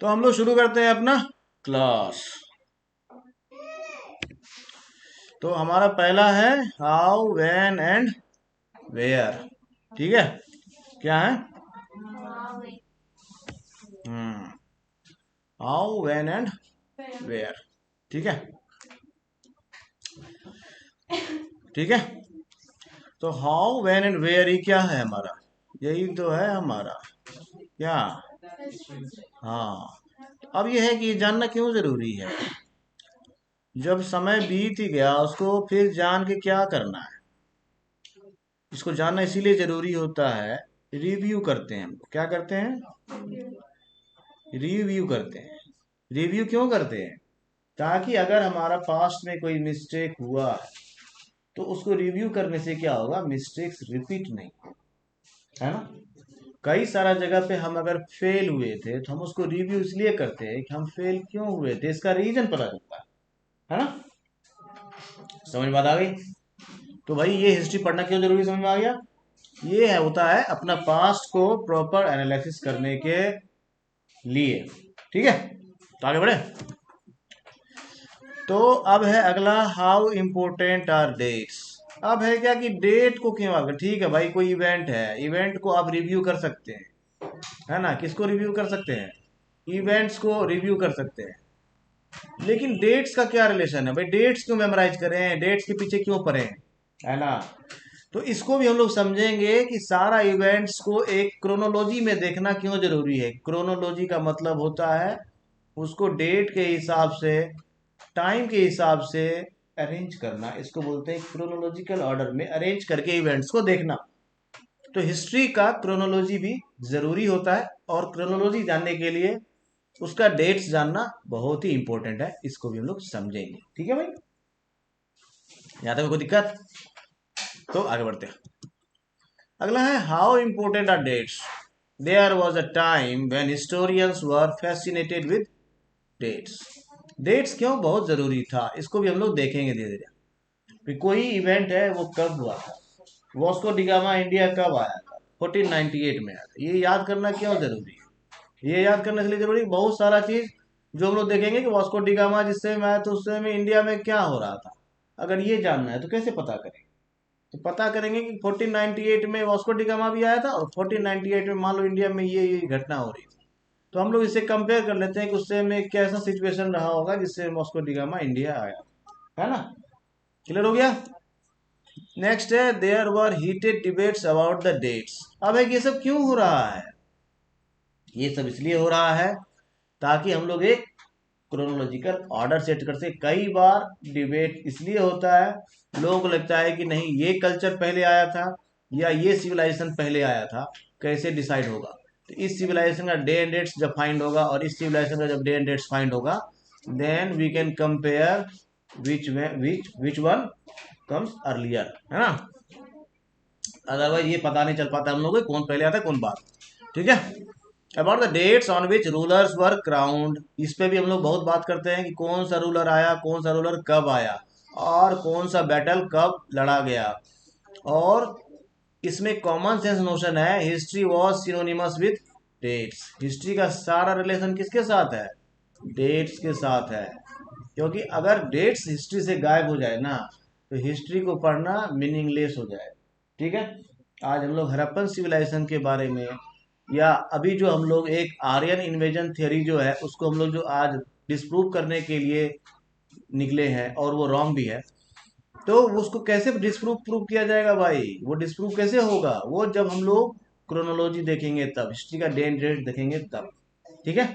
तो हम लोग शुरू करते हैं अपना क्लास। तो हमारा पहला है हाउ, व्हेन एंड वेयर। ठीक है, क्या है? How, when and where. ठीक है, ठीक है। तो हाउ, व्हेन एंड वेयर ही क्या है हमारा? यही तो है हमारा क्या? हाँ। अब यह है कि ये जानना क्यों जरूरी है? जब समय बीत ही गया उसको फिर जान के क्या करना है? इसको जानना इसीलिए जरूरी होता है, रिव्यू करते हैं हम लोग। क्या करते हैं? रिव्यू करते हैं। रिव्यू क्यों करते हैं? ताकि अगर हमारा पास्ट में कोई मिस्टेक हुआ है तो उसको रिव्यू करने से क्या होगा, मिस्टेक्स रिपीट नहीं, है ना। कई सारा जगह पे हम अगर फेल हुए थे तो हम उसको रिव्यू इसलिए करते हैं कि हम फेल क्यों हुए थे, इसका रीजन पता चलता है ना। समझ में बात आ गई? तो भाई ये हिस्ट्री पढ़ना क्यों जरूरी, समझ में आ गया? ये है, होता है अपना पास्ट को प्रॉपर एनालिसिस करने के लिए। ठीक है, तो आगे बढ़े। तो अब है अगला, हाउ इंपोर्टेंट आर डेट्स। अब है क्या कि डेट को क्यों आगे, ठीक है भाई, कोई इवेंट है, इवेंट को आप रिव्यू कर सकते हैं, है ना। किसको रिव्यू कर सकते हैं? इवेंट्स को रिव्यू कर सकते हैं। लेकिन डेट्स का क्या रिलेशन है भाई? डेट्स क्यों मेमोराइज करें, डेट्स के पीछे क्यों पड़े, है ना। तो इसको भी हम लोग समझेंगे कि सारा इवेंट्स को एक क्रोनोलॉजी में देखना क्यों जरूरी है। क्रोनोलॉजी का मतलब होता है उसको डेट के हिसाब से, टाइम के हिसाब से अरेंज करना। इसको बोलते हैं क्रोनोलॉजिकल ऑर्डर में अरेंज करके इवेंट्स को देखना। तो हिस्ट्री का क्रोनोलॉजी भी जरूरी होता है, और क्रोनोलॉजी जानने के लिए उसका डेट्स जानना बहुत ही इंपॉर्टेंट है। इसको भी हम लोग समझेंगे। ठीक है भाई, यहाँ तक कोई दिक्कत? तो आगे बढ़ते हैं। अगला है how important are dates. There was a time when historians were fascinated with dates. Dates क्यों बहुत जरूरी था, इसको भी हम लोग देखेंगे धीरे धीरे। कोई इवेंट है वो कब हुआ था, वॉस्को डिगामा इंडिया कब आया था, 1498 में आया था। ये याद करना क्यों जरूरी है? ये याद करने के लिए जरूरी बहुत सारा चीज जो हम लोग देखेंगे कि वॉस्को डिगामा जिस समय में आया तो उस समय में इंडिया में क्या हो रहा था। अगर ये जानना है तो कैसे पता करें? तो पता करेंगे कि 1498 में वास्को डी गामा भी आया था, और 1498 में मान लो इंडिया में ये घटना हो रही थी। तो हम लोग इसे कंपेयर कर लेते हैं कि उससे में कैसा सिचुएशन रहा होगा जिससे वास्को डी गामा इंडिया आया, है ना। क्लियर हो गया? नेक्स्ट है, there were heated debates about the dates. अब है कि ये सब क्यों हो रहा है? ये सब इसलिए हो रहा है ताकि हम लोग एक क्रोनोलॉजिकल ऑर्डर सेट कर सके। कई बार डिबेट इसलिए होता है, लोगों को लगता है कि नहीं ये कल्चर पहले आया था या ये सिविलाइजेशन पहले आया था, कैसे डिसाइड होगा? तो इस सिविलाइजेशन का डे एंड डेट्स जब फाइंड होगा और इस सिविलाइजेशन का जब डे एंड डेट्स फाइंड होगा, then we can compare which one comes earlier, है ना। अदरवाइज ये पता नहीं चल पाता हम लोग को कौन पहले आता है कौन बाद। ठीक है, about the dates on which rulers were crowned. इस पे भी हम लोग बहुत बात करते हैं कि कौन सा रूलर आया, कौन सा रूलर कब आया, और कौन सा बैटल कब लड़ा गया। और इसमें कॉमन सेंस नोशन है, history was synonymous with dates. History का सारा रिलेशन किसके साथ है? डेट्स के साथ है। क्योंकि अगर डेट्स हिस्ट्री से गायब हो जाए ना तो हिस्ट्री को पढ़ना मीनिंगलेस हो जाए। ठीक है, आज हम लोग हड़प्पन सिविलाइजेशन के बारे में, या अभी जो हम लोग एक आर्यन इन्वेजन थ्योरी जो है उसको हम लोग जो आज डिस्प्रूव करने के लिए निकले हैं, और वो रॉन्ग भी है, तो उसको कैसे डिस्प्रूव प्रूव किया जाएगा भाई? वो डिस्प्रूव कैसे होगा? वो जब हम लोग क्रोनोलॉजी देखेंगे तब, हिस्ट्री का डे एंड डेट देखेंगे तब। ठीक है,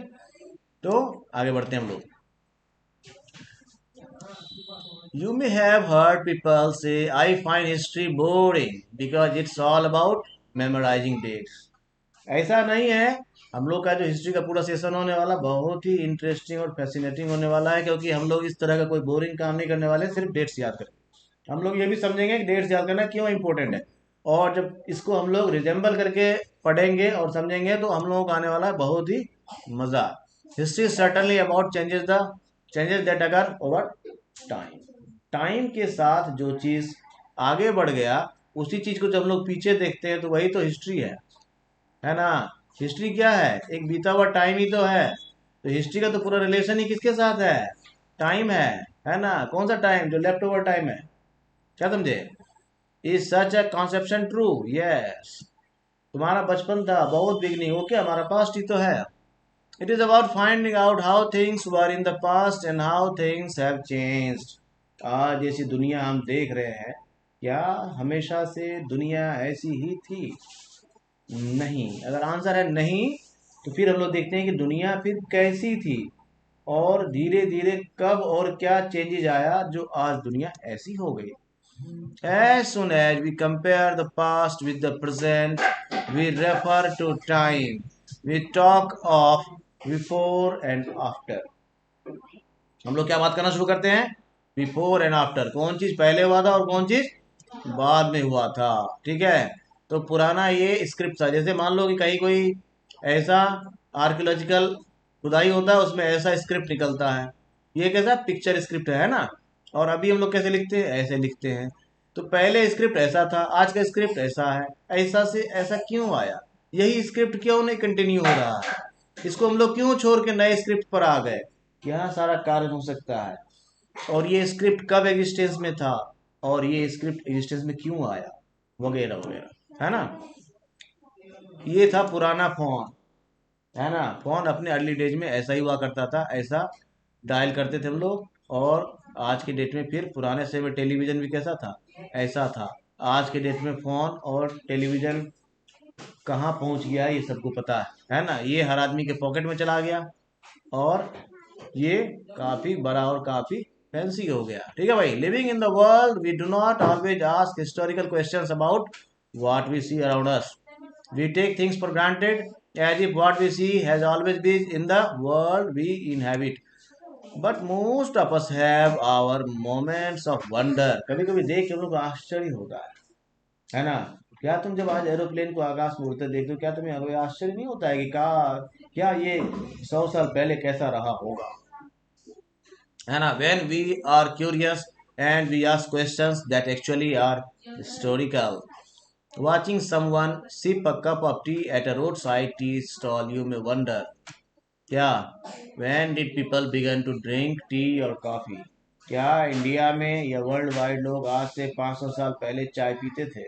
तो आगे बढ़ते हैं हम लोग। You may have heard people say, I find history boring because it's all about memorizing dates. ऐसा नहीं है। हम लोग का जो हिस्ट्री का पूरा सेशन होने वाला बहुत ही इंटरेस्टिंग और फैसिनेटिंग होने वाला है, क्योंकि हम लोग इस तरह का कोई बोरिंग काम नहीं करने वाले, सिर्फ डेट्स याद करेंगे। हम लोग ये भी समझेंगे कि डेट्स याद करना क्यों इंपॉर्टेंट है, और जब इसको हम लोग रिजेंबल करके पढ़ेंगे और समझेंगे तो हम लोगों को आने वाला है बहुत ही मजा। History certainly about changes that अगर ओवर टाइम। टाइम के साथ जो चीज आगे बढ़ गया उसी चीज को जब हम लोग पीछे देखते हैं तो वही तो हिस्ट्री है ना। हिस्ट्री क्या है? एक बीता हुआ टाइम ही तो है। तो हिस्ट्री का तो पूरा रिलेशन ही किसके साथ है? टाइम है ना? कौन सा टाइम? जो लेफ्ट ओवर टाइम है। क्या समझे? Is such a conception true? Yes. तुम्हारा बचपन था, बहुत बिगनिंग, ओके, हमारा पास्ट ही तो है। It is about finding out how things were in the past and how things have changed. आज जैसी दुनिया हम देख रहे हैं, क्या हमेशा से दुनिया ऐसी ही थी? नहीं। अगर आंसर है नहीं, तो फिर हम लोग देखते हैं कि दुनिया फिर कैसी थी, और धीरे धीरे कब और क्या चेंजेज आया जो आज दुनिया ऐसी हो गई। As soon as we compare the past with the present, we refer to time. We talk of before and after. हम लोग क्या बात करना शुरू करते हैं? Before and after. कौन चीज पहले हुआ था और कौन चीज बाद में हुआ था। ठीक है। तो पुराना ये स्क्रिप्ट था। जैसे मान लो कि कहीं कोई ऐसा आर्कियोलॉजिकल खुदाई होता है, उसमें ऐसा स्क्रिप्ट निकलता है। ये कैसा पिक्चर स्क्रिप्ट है ना? और अभी हम लोग कैसे लिखते हैं? ऐसे लिखते हैं। तो पहले स्क्रिप्ट ऐसा था, आज का स्क्रिप्ट ऐसा है। ऐसा से ऐसा क्यों आया? यही स्क्रिप्ट क्यों नहीं कंटिन्यू हो रहा है? इसको हम लोग क्यों छोड़ के नए स्क्रिप्ट पर आ गए? क्या सारा कारण हो सकता है? और ये स्क्रिप्ट कब एग्जिस्टेंस में था, और ये स्क्रिप्ट एग्जिस्टेंस में क्यों आया, वगैरह वगैरह, है ना? ये था पुराना फोन, है ना? फोन अपने अर्ली डेज में ऐसा ही हुआ करता था, ऐसा डायल करते थे हम लोग। और आज के डेट में फिर पुराने समय टेलीविजन भी कैसा था? ऐसा था। आज के डेट में फोन और टेलीविजन कहाँ पहुंच गया ये सबको पता है ना? ये हर आदमी के पॉकेट में चला गया, और ये काफी बड़ा और काफी फैंसी हो गया। ठीक है भाई। Living in the world we do not always ask historical questions about what we see around us. We take things for granted as if what we see has always been in the world we inhabit. But most of us have our moments of wonder. कभी कभी देख के हम लोग को आश्चर्य होता है ना? क्या तुम जब आज एरोप्लेन को आकाश में उड़ते देखते हो, क्या तुम्हें कोई आश्चर्य नहीं होता है कि क्या ये 100 साल पहले कैसा रहा होगा? है ना? when we are curious and we ask questions that actually are historical. Watching someone sip a cup of tea at a roadside tea stall, you may wonder, क्या when did people begin to drink tea or coffee? क्या India में या world wide लोग आज से 500 साल पहले चाय पीते थे?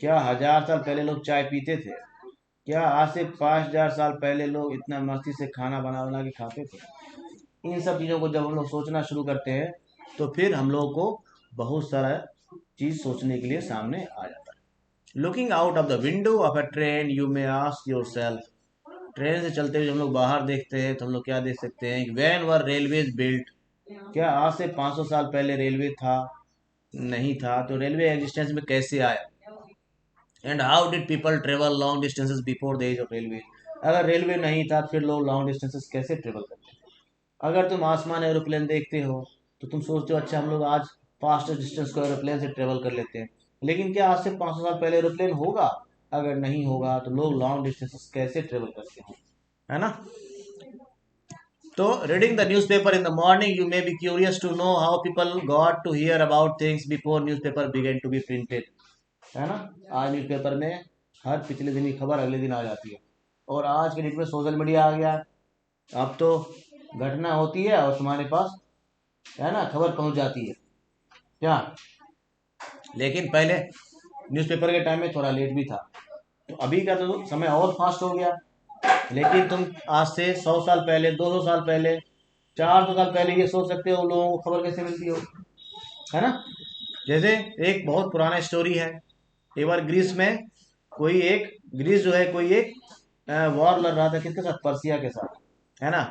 क्या 1000 साल पहले लोग चाय पीते थे? क्या आज से 5000 साल पहले लोग इतना मस्ती से खाना बना बना के खाते थे? इन सब चीज़ों को जब हम लोग सोचना शुरू करते हैं, तो फिर हम लोग को बहुत सारा चीज़ सोचने के लिए सामने आ जाता है। Looking out of the window of a train, you may ask your self. Train से चलते हुए हम लोग बाहर देखते हैं, तो हम लोग क्या देख सकते हैं? वैन वर रेलवेज बिल्ट। क्या आज से 500 साल पहले रेलवे था? नहीं था। तो रेलवे एग्जिस्टेंस में कैसे आया? And how did people travel long distances before the age of railway? अगर रेलवे नहीं था, फिर लोग लॉन्ग डिस्टेंसेस कैसे ट्रेवल करते? अगर तुम आसमान एरोप्लेन देखते हो, तो तुम सोचते हो अच्छा हम लोग आज फास्ट डिस्टेंस को एरोप्लेन से ट्रेवल कर लेते हैं। लेकिन क्या आज से 500 साल पहले एरोप्लेन होगा? अगर नहीं होगा, तो लोग लॉन्ग डिस्टेंसेस कैसे ट्रेवल करते हैं, है ना? तो reading the newspaper in the morning, you may be curious to know how people got to hear about things before newspaper began to be printed. है ना? आज न्यूज़पेपर में हर पिछले दिन की खबर अगले दिन आ जाती है, और आज के डेट में सोशल मीडिया आ गया। अब तो घटना होती है और तुम्हारे पास, है ना, खबर पहुंच जाती है। क्या? लेकिन पहले न्यूज़पेपर के टाइम में थोड़ा लेट भी था। तो अभी का तो समय और फास्ट हो गया। लेकिन तुम आज से 100 साल पहले, 200 साल पहले, 400 साल पहले ये सोच सकते हो लोगों को खबर कैसे मिलती हो, है ना? जैसे एक बहुत पुराना स्टोरी है। एक बार ग्रीस में कोई एक, ग्रीस जो है, कोई एक वॉर लड़ रहा था किसके साथ? पर्सिया के साथ, है ना?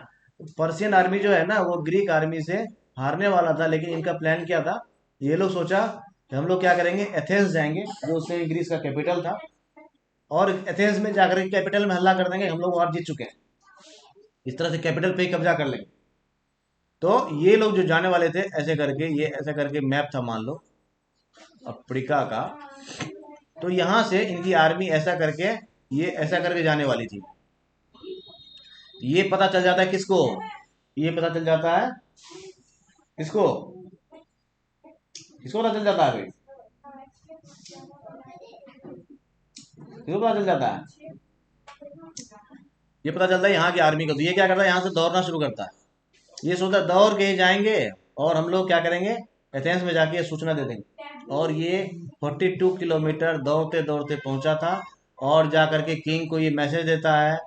पर्शियन आर्मी जो है ना, वो ग्रीक आर्मी से हारने वाला था। लेकिन इनका प्लान क्या था? ये लोग सोचा कि हम लोग क्या करेंगे, एथेंस जाएंगे, जो उस समय ग्रीस का कैपिटल था, और एथेंस में जाकर के कैपिटल में हल्ला कर देंगे हम लोग और जीत चुके हैं। इस तरह से कैपिटल पे ही कब्जा कर लेंगे। तो ये लोग जो जाने वाले थे, ऐसे करके, ये ऐसा करके मैप था मान लो अफ्रीका का। तो यहाँ से इनकी आर्मी ऐसा करके, ये ऐसा करके जाने वाली थी। ये पता चल जाता है किसको? ये पता चल जाता है किसको? किसको पता चल जाता है भाई? किसको पता चल जाता है? ये पता चलता है यहाँ की आर्मी का। तो ये क्या करता है, यहाँ से दौड़ना शुरू करता है। ये सोचता है दौड़ के ही जाएंगे और हम लोग क्या करेंगे, एथेंस में जाके ये सूचना दे देंगे। और ये 42 किलोमीटर दौड़ते दौड़ते पहुंचा था, और जा करके किंग को ये मैसेज देता है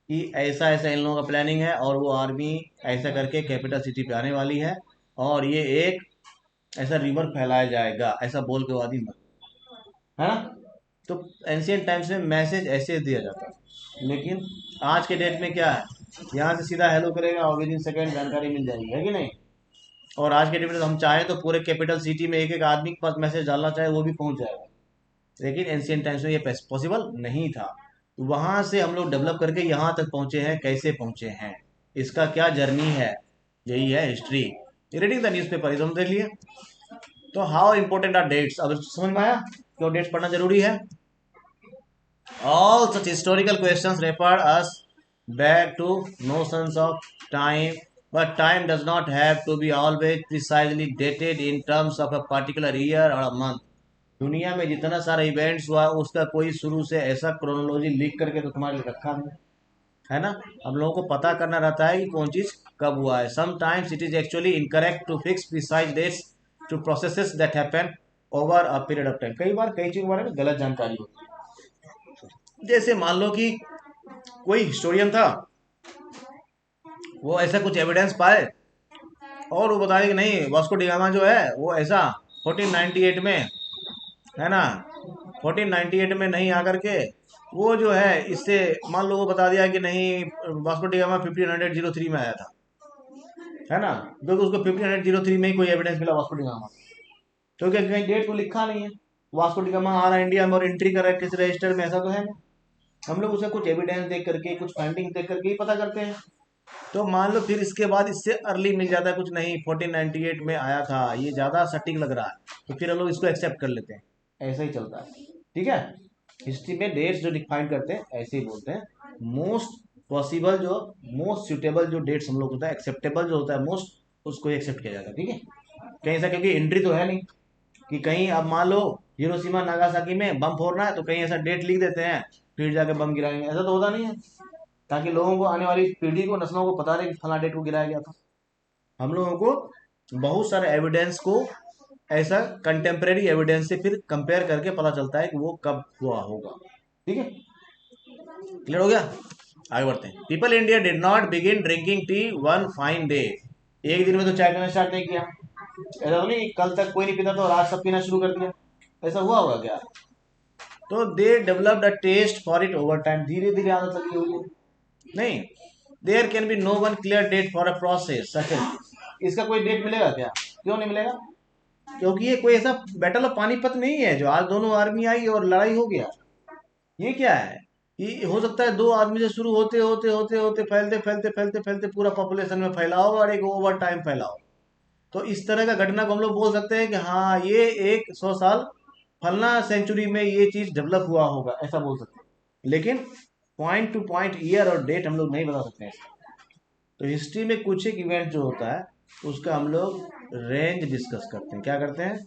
कि ऐसा ऐसा इन लोगों का प्लानिंग है, और वो आर्मी ऐसा करके कैपिटल सिटी पे आने वाली है, और ये एक ऐसा रिवर फैलाया जाएगा, ऐसा बोल के वो आदमी है ना। तो एंशियंट टाइम्स में मैसेज ऐसे दिया जाता है। लेकिन आज के डेट में क्या है, यहाँ से सीधा हेलो करेगा और विद इन सेकेंड जानकारी मिल जाएगी, है कि नहीं। और आज के डेट में तो हम चाहें तो पूरे कैपिटल सिटी में एक एक आदमी के पास मैसेज डालना चाहे वो भी पहुंच जाएगा। लेकिन एंशियंट टाइम्स में ये पॉसिबल नहीं था। वहां से हम लोग डेवलप करके यहाँ तक पहुंचे हैं, कैसे पहुंचे हैं, इसका क्या जर्नी है, यही है history. Reading the news paper हम देख लिए। तो हाउ इंपॉर्टेंट आर डेट्स, अब समझ में आया क्यों डेट्स पढ़ना जरूरी है। All such historical questions refer us back to notions of time, but time does not have to be always precisely dated in terms of a particular year or a month. दुनिया में जितना सारा events हुआ उसका कोई शुरू से ऐसा क्रोनोलॉजी लिख करके तो तुम्हारे लिए रखा नहीं है ना। हम लोगों को पता करना रहता है कि कौन चीज कब हुआ है। Sometimes it is actually incorrect to fix precise dates to processes that happen over a period of time. कई बार कई चीजों के बारे में गलत जानकारी होती है। जैसे मान लो कि कोई हिस्टोरियन था, वो ऐसा कुछ एविडेंस पाए और वो बताए कि नहीं वास्को डिगामा जो है वो ऐसा 1498 में, है ना, 1498 में नहीं आकर के वो जो है इससे मान लो वो बता दिया कि नहीं वास्को डिगामा 1503 में आया था, है ना। क्योंकि उसको 1503 में ही कोई एविडेंस मिला वास्को डिगामा, क्योंकि कहीं डेट को लिखा नहीं है वास्को डिगामा आ रहा है इंडिया में और एंट्री कर रहा है किसी रजिस्टर में, ऐसा तो है नहीं। हम लोग उसे कुछ एविडेंस देख करके कुछ फाइंडिंग देख करके ही पता करते हैं। तो मान लो फिर इसके बाद इससे अर्ली मिल जाता है कुछ नहीं 1498 में आया था, ये ज़्यादा सटीक लग रहा है, तो फिर हम लोग इसको एक्सेप्ट कर लेते हैं। ऐसा ही चलता है, ठीक है। हिस्ट्री में डेट्स जो डिफाइन करते हैं ऐसे ही बोलते हैं। मोस्ट पॉसिबल जो मोस्ट सुटेबल जो डेट्स हम लोग होता है, एक्सेप्टेबल जो होता है मोस्ट, उसको एक्सेप्ट किया जाता है, ठीक है। कहीं ऐसा क्योंकि एंट्री तो है नहीं कि कहीं अब मान लो हिरोशिमा नागासाकी में बम फोड़ना है तो कहीं ऐसा डेट लिख देते हैं फिर जाके बम गिराएंगे, ऐसा तो होता नहीं है। ताकि लोगों को आने वाली पीढ़ी को नस्लों को पता रहे कि फला डेट को गिराया गया था। हम लोगों को बहुत सारे एविडेंस को ऐसा कंटेम्प्रेरी एविडेंस से फिर कंपेयर करके पता चलता है कि वो कब हुआ होगा, ठीक है। क्लियर हो गया, आगे बढ़ते हैं। People India did not begin drinking tea one fine day. एक दिन में तो चाय पीना स्टार्ट नहीं किया, ऐसा तो नहीं कल तक कोई नहीं पीता तो आज सब पीना शुरू कर दिया, ऐसा हुआ होगा क्या। तो they developed a test for it over time, धीरे धीरे आदत लगी हुई है। नहीं, there can be no one clear date for a process such as, इसका कोई डेट मिलेगा क्या, क्यों नहीं मिलेगा, क्योंकि ये कोई ऐसा बैटल ऑफ पानीपत नहीं है जो आज दोनों आर्मी आई और लड़ाई हो गया। ये क्या है, ये हो सकता है दो आदमी से शुरू होते होते होते होते फैलते फैलते फैलते फैलते पूरा पॉपुलेशन में फैलाओ और एक ओवर टाइम फैलाओ। तो इस तरह का घटना को हम लोग बोल सकते हैं कि हाँ ये एक 100 साल फलना सेंचुरी में ये चीज डेवलप हुआ होगा, ऐसा बोल सकते हैं। लेकिन पॉइंट टू पॉइंट ईयर और डेट हम लोग नहीं बता सकते हैं। तो हिस्ट्री में कुछ एक इवेंट जो होता है उसका हम लोग रेंज डिस्कस करते हैं, क्या करते हैं,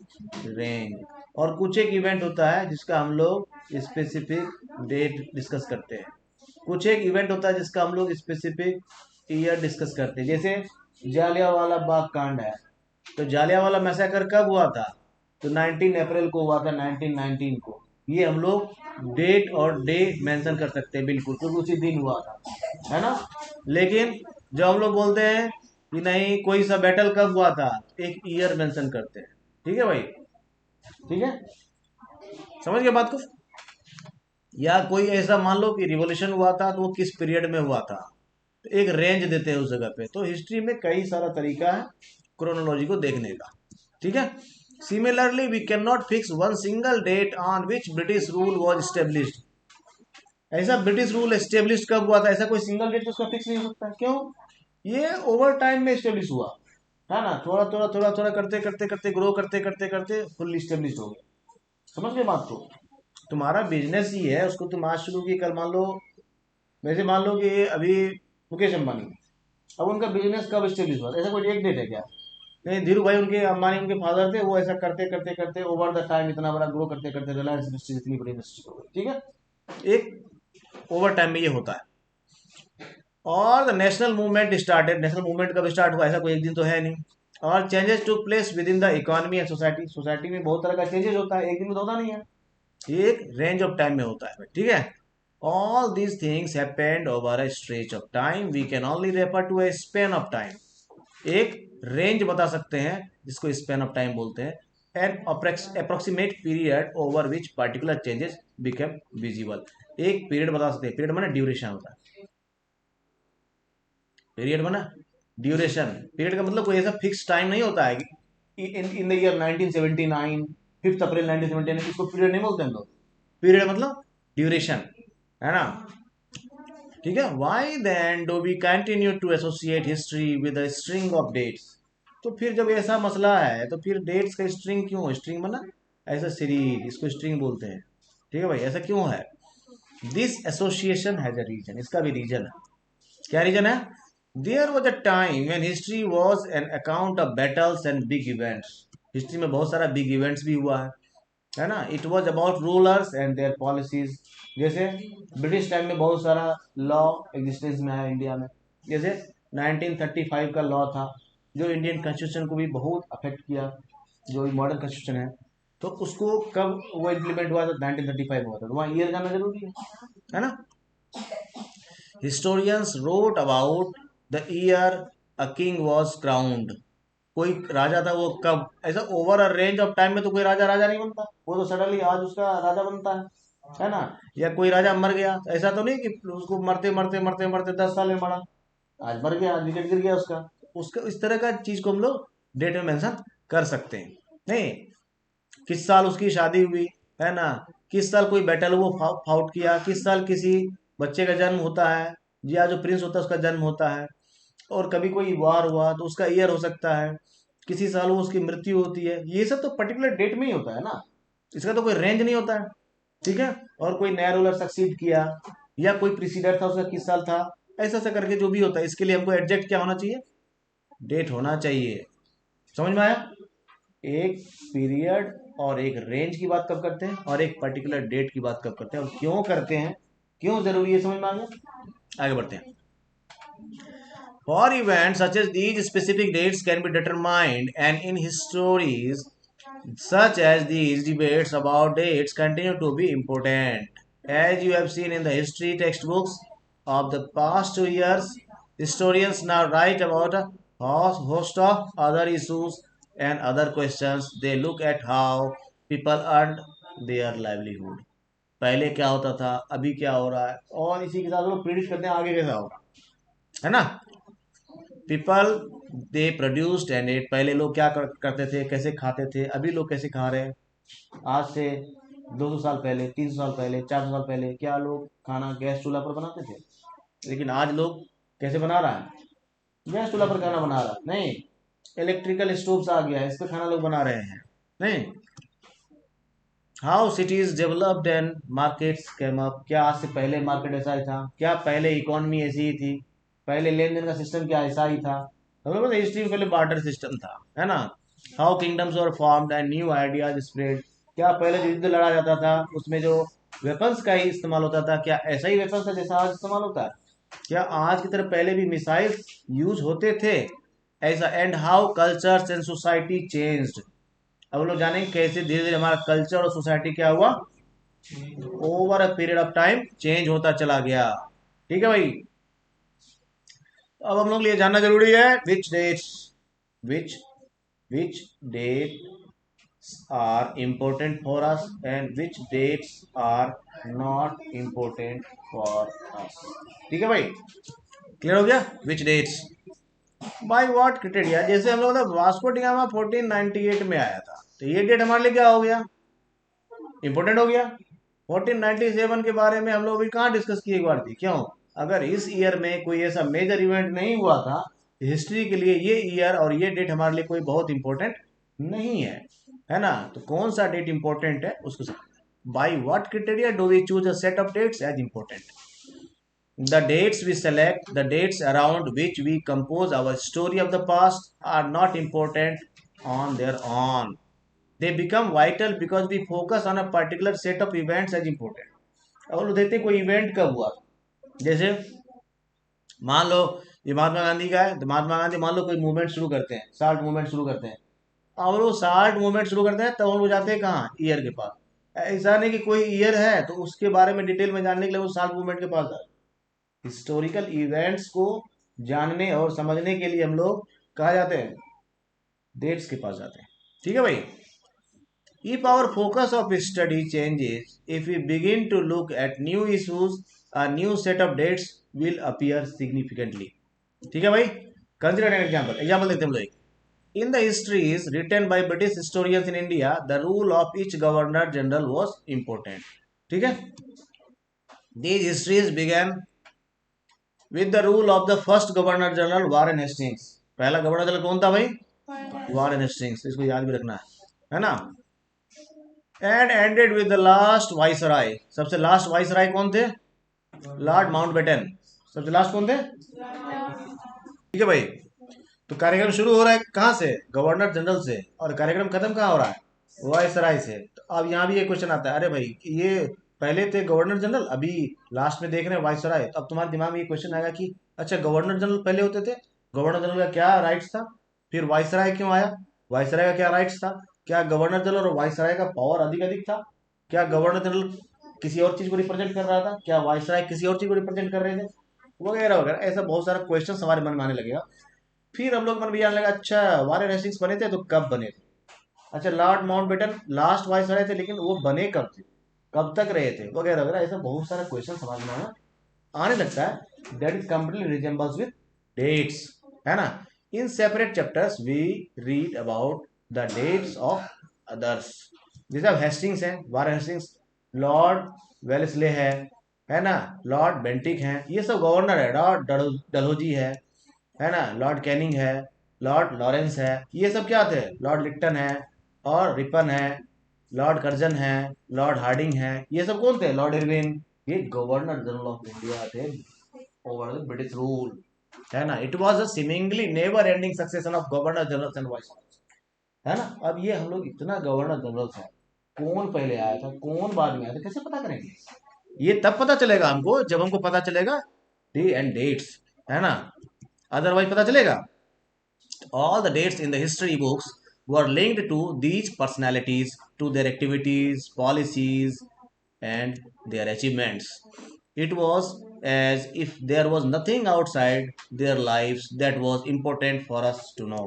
रेंज। और कुछ एक इवेंट होता है जिसका हम लोग स्पेसिफिक डेट डिस्कस करते हैं। कुछ एक इवेंट होता है जिसका हम लोग स्पेसिफिक ईयर डिस्कस करते हैं। जैसे जालियांवाला बाग कांड है, तो जालियांवाला मैसेकर कब हुआ था, तो 19 अप्रैल को हुआ था 1919 को। ये हम लोग डेट और डे मेंशन कर सकते हैं बिल्कुल, क्योंकि उसी दिन हुआ था, है ना। लेकिन जो हम लोग बोलते हैं कि नहीं कोई सा बैटल कब हुआ था, एक ईयर मेंशन करते हैं, ठीक है भाई, ठीक है, समझ गए बात को। या कोई ऐसा मान लो कि रिवॉल्यूशन हुआ था तो वो किस पीरियड में हुआ था, तो एक रेंज देते हैं उस जगह पे। तो हिस्ट्री में कई सारा तरीका है क्रोनोलॉजी को देखने का, ठीक है। Similarly we can not fix one single date on which British rule was established. ऐसा ब्रिटिश रूल एस्टेब्लिश कब हुआ था, ऐसा कोई सिंगल डेट उसका फिक्स नहीं हो सकता, क्यों, ये ओवर टाइम में एस्टेब्लिश हुआ, है ना। थोड़ा थोड़ा थोड़ा थोड़ा करते करते करते ग्रो करते करते करते फुल्ली एस्टेब्लिश हो गया। समझ गए बात को। तुम्हारा बिजनेस ही है, उसको तुम आज शुरू की कल मान लो, वैसे मान लो कि अभी मुकेश अंबानी, अब उनका बिजनेस कब स्टेब्लिश हुआ, ऐसा कोई एक डेट है क्या, नहीं। धीरू भाई उनके अंबानी उनके फादर थे, वो ऐसा करते करते करते ओवर द टाइम इतना बड़ा ग्रो करते करते रिलायंस इंडस्ट्रीज इतनी बड़ी इंडस्ट्री हो गई, ठीक है। एक ओवर टाइम में ये होता है। और the national movement started, national movement कब स्टार्ट हुआ, ऐसा कोई एक दिन तो है नहीं। और changes to place within the economy and society, society में बहुत तरह का चेंजेस होता है, एक दिन में तो होता नहीं है, ये एक रेंज ऑफ टाइम में होता है, ठीक है। All these things happened over a stretch of time, we can only refer to a span of time, एक रेंज बता सकते हैं जिसको स्पेन ऑफ टाइम बोलते हैं, an approximate period over which particular changes become visible, एक period बता सकते हैं, पीरियड माने ड्यूरेशन होता है, पीरियड माना ड्यूरेशन, पीरियड का मतलब कोई ऐसा फिक्स टाइम नहीं होता है कि इन द ईयर 1979 5 अप्रैल 1979, इसको पीरियड नहीं बोलते हम लोग, पीरियड मतलब ड्यूरेशन, है ना, ठीक है। Why then do we continue to associate history with a string of dates, तो फिर जब ऐसा मसला है तो फिर डेट्स का स्ट्रिंग क्यों, स्ट्रिंग बना ऐसा सीरीज, इसको स्ट्रिंग बोलते हैं, ठीक है भाई, ऐसा क्यों है। This association has a reason, इसका भी रीजन है, क्या रीजन है। There was a time when history was an account of battles and big events, history में बहुत सारा बिग इवेंट्स भी हुआ है ना। It was about rulers and their policies, जैसे ब्रिटिश टाइम में बहुत सारा लॉ एग्जिस्टेंस में है इंडिया में, जैसे 1935 का लॉ था जो इंडियन कॉन्स्टिट्यूशन को भी बहुत अफेक्ट किया, जो मॉडर्न कॉन्स्टिट्यूशन है, तो उसको कब वो इम्प्लीमेंट हुआ था, 1935 हुआ था, तो वहाँ ईयर जाना जरूरी है ना। Historians wrote about the year a king was crowned, कोई राजा था वो कब, ऐसा over a range of time में तो कोई राजा राजा नहीं बनता, वो तो सडनली आज उसका राजा बनता है ना। या कोई राजा मर गया, ऐसा तो नहीं कि उसको मरते मरते मरते मरते 10 साल में मरा, आज मर गया, आज विकेट गिर गया उसका, उसका इस तरह का चीज को हम लोग डेट में मेंशन कर सकते हैं। नहीं, किस साल उसकी शादी हुई, है ना, किस साल कोई बैटल वो फाउट किया, किस साल किसी बच्चे का जन्म होता है, या जो प्रिंस होता है उसका जन्म होता है, और कभी कोई वार हुआ तो उसका ईयर हो सकता है, किसी साल वो उसकी मृत्यु होती है, ये सब तो पर्टिकुलर डेट में ही होता है ना, इसका तो कोई रेंज नहीं होता है, ठीक है। और कोई नया रूलर सक्सीड किया, या कोई प्रीसीडर था उसका किस साल था, ऐसा ऐसा करके जो भी होता है, इसके लिए हमको एग्जैक्ट क्या होना चाहिए, डेट होना चाहिए, समझ में आया। एक पीरियड और एक रेंज की बात कब करते हैं, और एक पर्टिकुलर डेट की बात कब करते हैं, और क्यों करते हैं, क्यों जरूरी है, समझ में आ गया। आगे बढ़ते हैं। For events such as these, specific dates can be determined, and in histories such as these, debates about dates continue to be important. As you have seen in the history textbooks of the past 2 years, historians now write about a host of other issues and other questions. They look at how people earned their livelihood. पहले क्या होता था, अभी क्या हो रहा है, और इसी के साथ लोग प्रिडिक्ट करते हैं आगे कैसा होगा, है ना। People they produced and ate, पहले लोग क्या करते थे, कैसे खाते थे, अभी लोग कैसे खा रहे हैं, आज से 200 साल पहले, 300 साल पहले, 400 साल पहले क्या लोग खाना गैस चूल्हा पर बनाते थे, लेकिन आज लोग कैसे बना रहा है, गैस चूल्हा पर खाना बना रहा है, नहीं, इलेक्ट्रिकल स्टोव्स आ गया है, इस पर खाना लोग बना रहे हैं, नहीं। How cities developed and markets came up, क्या आज से पहले मार्केट ऐसा ही था, क्या पहले इकोनॉमी ऐसी ही थी, पहले लेन देन का सिस्टम क्या ऐसा ही था, हम लोग हिस्ट्री में पहले बार्टर सिस्टम था, है ना। How kingdoms were formed and new ideas spread, क्या पहले जो युद्ध लड़ा जाता था उसमें जो वेपन्स का ही इस्तेमाल होता था, क्या ऐसा ही वेपन्स था जैसा आज इस्तेमाल होता है, क्या आज की तरह पहले भी मिसाइल्स यूज होते थे ऐसा। And how cultures and society changed, अब लोग जानेंगे कैसे धीरे धीरे हमारा कल्चर और सोसाइटी क्या हुआ, over a period of time change होता चला गया, ठीक है भाई। तो अब हम लोग लिए जानना जरूरी है, which dates, which which dates are important for us and which dates are not important for us, ठीक है भाई, क्लियर हो गया, which dates by what criteria. जैसे हम लोग वास्को डिगामा 1498 में आया था, तो ये डेट हमारे लिए क्या हो गया, इंपॉर्टेंट हो गया। 1497 के बारे में हम लोग अभी कहाँ डिस्कस किए एक बार थी, क्यों, अगर इस ईयर में कोई ऐसा मेजर इवेंट नहीं हुआ था, हिस्ट्री के लिए ये ईयर और ये डेट हमारे लिए कोई बहुत इंपॉर्टेंट नहीं है ना। तो कौन सा डेट इंपॉर्टेंट है उसको समझना। By what criteria do we choose a set of dates as important, the dates we select, the dates around which we compose our story of the past, are not important on their own. They become vital because we focus on a particular set of events as important. अब लोग देखते हैं कोई event कब हुआ, जैसे मान लो ये महात्मा गांधी का है, तो महात्मा गांधी मान लो कोई मूवमेंट शुरू करते हैं, साल्ट मूवमेंट शुरू करते हैं, और वो साल्ट मूवमेंट शुरू करते हैं, तब हम लोग जाते हैं कहाँ, ईयर के पास। ऐसा नहीं कि कोई ईयर है तो उसके बारे में डिटेल में जानने के लिए वो साल्ट मूवमेंट के पास जाए। हिस्टोरिकल इवेंट्स को जानने और समझने के लिए हम लोग कहाँ जाते हैं, डेट्स के पास जाते हैं। ठीक है भाई। If our focus of study changes, if we begin to look at new issues, a new set of dates will appear significantly. ठीक है भाई। Consider an example. Example देखते हैं हम लोग। In the histories written by British historians in India, the rule of each governor general was important. ठीक है। These histories began with the rule of the first governor general Warren Hastings. पहला governor general कौन था भाई? Warren Hastings. इसको याद भी रखना है ना। And ended with the last viceroy. सबसे लास्ट वाइसराय कौन थे? Lord Mountbatten. सबसे लास्ट कौन थे? ठीक है भाई। तो कार्यक्रम शुरू हो रहा है कहाँ से? गवर्नर जनरल से। और कार्यक्रम खत्म कहाँ हो रहा है? वाइसराय से। तो अब यहाँ भी एक क्वेश्चन आता है, अरे भाई ये पहले थे गवर्नर जनरल, अभी लास्ट में देख रहे हैं वाइसराय, तो अब तुम्हारे दिमाग में ये क्वेश्चन आएगा कि अच्छा गवर्नर जनरल पहले होते थे, गवर्नर जनरल का क्या राइट्स था, फिर वाइसराय क्यों आया, वाइसराय का क्या राइट्स था, क्या गवर्नर जनरल और वाइसराय का पावर अधिक अधिक था, क्या गवर्नर जनरल किसी और चीज को रिप्रेजेंट कर रहा था, क्या वाइसराय किसी और चीज को रिप्रेजेंट कर रहे थे, वगैरह वगैरह। ऐसा बहुत सारा क्वेश्चन हमारे मन में आने लगेगा। फिर हम लोग मन में आने लगा अच्छा वारेन हेस्टिंग्स बने थे तो कब बने थे, अच्छा लॉर्ड माउंटबेटन लास्ट वाइसराय थे लेकिन वो बने कब थे, कब तक रहे थे, वगैरह वगैरह। ऐसा बहुत सारा क्वेश्चन समझ में आने लगता है। That is completely resembles with dates, है ना। In separate chapters we read about the dates of others. जैसे अब हेस्टिंग्स है, वारेन हेस्टिंग्स, लॉर्ड वेलेस्ले है ना, लॉर्ड बेंटिक है, ये सब गवर्नर है, लॉर्ड डलहौजी है ना, लॉर्ड कैनिंग है, लॉर्ड लॉरेंस है, ये सब क्या थे, लॉर्ड लिप्टन है, और रिपन है, लॉर्ड कर्जन है, लॉर्ड हार्डिंग है, ये सब कौन थे, लॉर्ड इरविन। ये गवर्नर जनरल ऑफ इंडिया थे ओवर द ब्रिटिश रूल, है ना। It was a seemingly never ending succession of governor generals and viceroys, है ना। अब ये हम लोग इतना गवर्नर जनरल्स है, कौन पहले आया था कौन बाद में आया था कैसे पता करेंगे? ये तब पता चलेगा हमको जब हमको पता चलेगा डे एंड डेट्स, है ना। अदरवाइज पता चलेगा? All the dates in the history books were linked to these personalities, to their activities, policies, and their achievements. It was as if there was nothing outside their lives that was important for us to know,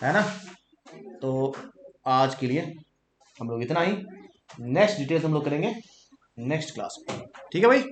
है ना। तो आज के लिए हम लोग इतना ही। Next details हम लोग करेंगे नेक्स्ट क्लास में, ठीक है भाई।